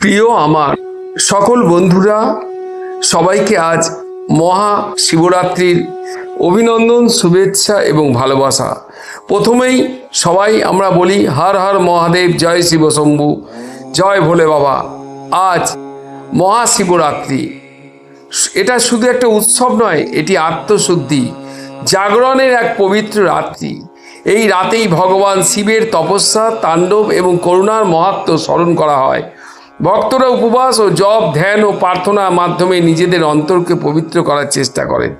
প্রিয় আমার সকল বন্ধুরা, সবাইকে আজ মহাশিবরাত্রির অভিনন্দন, শুভেচ্ছা এবং ভালোবাসা। প্রথমেই সবাই আমরা বলি হর হর মহাদেব, জয় শিব শম্ভু, জয় ভোলে বাবা। আজ মহাশিবরাত্রি, এটা শুধু একটা উৎসব নয়, এটি আত্মশুদ্ধি, জাগরণের এক পবিত্র রাত্রি। এই রাতেই ভগবান শিবের তপস্যা, তাণ্ডব এবং করুণার মাহাত্ম্য স্মরণ করা হয়। ভক্তরা উপবাস ও জপ, ধ্যান ও প্রার্থনার মাধ্যমে নিজেদের অন্তরকে পবিত্র করার চেষ্টা করেন।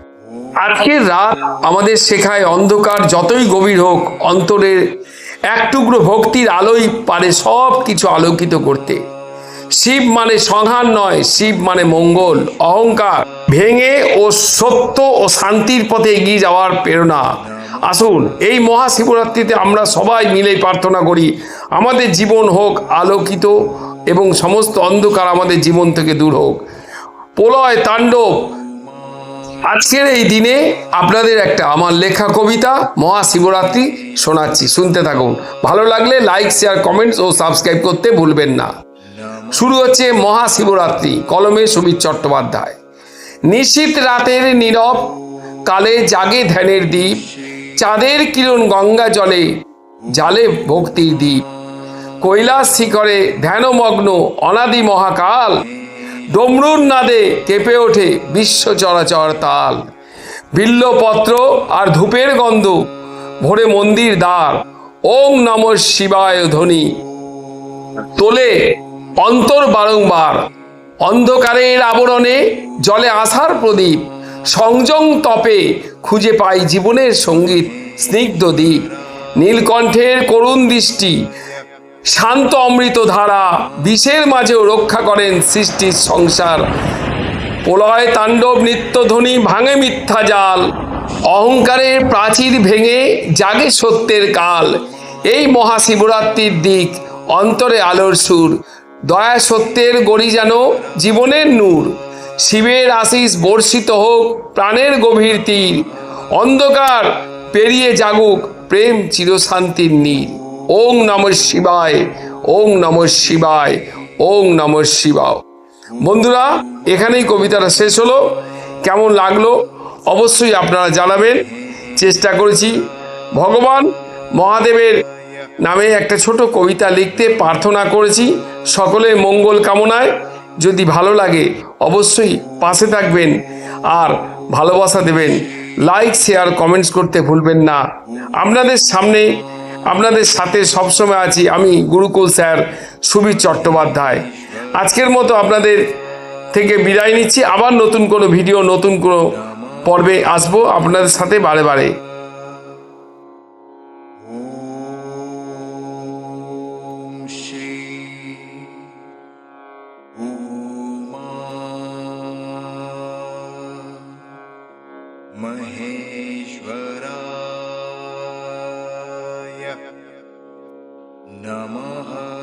আজকের রাত আমাদের শেখায়, অন্ধকার যতই গভীর হোক, অন্তরের এক টুকরো ভক্তির আলোই পারে সব কিছু আলোকিত করতে। শিব মানে সংহার নয়, শিব মানে মঙ্গল, অহংকার ভেঙে ও সত্য ও শান্তির পথে এগিয়ে যাওয়ার প্রেরণা। আসুন এই মহাশিবরাত্রিতে আমরা সবাই মিলে প্রার্থনা করি, আমাদের জীবন হোক আলোকিত এবং সমস্ত অন্ধকার আমাদের জীবন থেকে দূর হোক। প্রলয় তাণ্ডব। আজকের এই দিনে আপনাদের একটা আমার লেখা কবিতা মহাশিবরাত্রি শোনাচ্ছি, শুনতে থাকুন। ভালো লাগলে লাইক, শেয়ার, কমেন্টস ও সাবস্ক্রাইব করতে ভুলবেন না। শুরু হচ্ছে মহাশিবরাত্রি, কলমে সুবীর চট্টোপাধ্যায়। নিশীথ রাতের নীরব কালে জাগে ধ্যানের দ্বীপ, চাঁদের কিরণ গঙ্গা জলে জালে ভক্তির দ্বীপ। কৈলাস শিখরে ধ্যানমগ্ন অনাদি মহাকাল, ডমরুর নাদে কেঁপে ওঠে বিশ্ব চরাচর তাল। বিল্লপত্র আর ধূপের গন্ধ ভরে মন্দির দ্বার, ওং নমঃ শিবায় ধ্বনি তোলে অন্তর বারংবার। অন্ধকারের আবরণে জলে আশার প্রদীপ, সংযম তপে খুঁজে পাই জীবনের সঙ্গীত স্নিগ্ধ দ্বীপ। নীলকণ্ঠের করুণ দৃষ্টি, শান্ত অমৃত ধারা, বিষের মাঝেও রক্ষা করেন সৃষ্টির সংসার। প্রলয় তাণ্ডব নিত্যধ্বনি ভাঙে মিথ্যা জাল, অহংকারের প্রাচীর ভেঙে জাগে সত্যের কাল। এই মহাশিবরাত্রির দিক অন্তরে আলোর সুর, দয়া সত্যের গড়ি যেন জীবনের নূর। শিবের আশিস বর্ষিত হোক প্রাণের গভীর তীর, অন্ধকার পেরিয়ে জাগুক প্রেম চিরশান্তির নীর। ওং নমঃ শিবায়, ওং নমঃ শিবায়, ওং নমঃ শিবায়। বন্ধুরা, এখানেই কবিতাটা শেষ হলো। কেমন লাগলো অবশ্যই আপনারা জানাবেন। চেষ্টা করেছি ভগবান মহাদেবের নামে একটা ছোট কবিতা লিখতে, প্রার্থনা করেছি সকলের মঙ্গল কামনায়। যদি ভালো লাগে অবশ্যই পাশে থাকবেন আর ভালোবাসা দেবেন। লাইক, শেয়ার, কমেন্টস করতে ভুলবেন না। আপনাদের সামনে, আপনাদের সাথে সবসময় আছি আমি, গুরুকুল স্যার সুবীর চট্টোপাধ্যায়। আজকের মতো আপনাদের থেকে বিদায় নিচ্ছি। আবার নতুন কোনো ভিডিও, নতুন কোনো পর্বে আসবো আপনাদের সাথে বারে বারে। महेश्वराय नमः।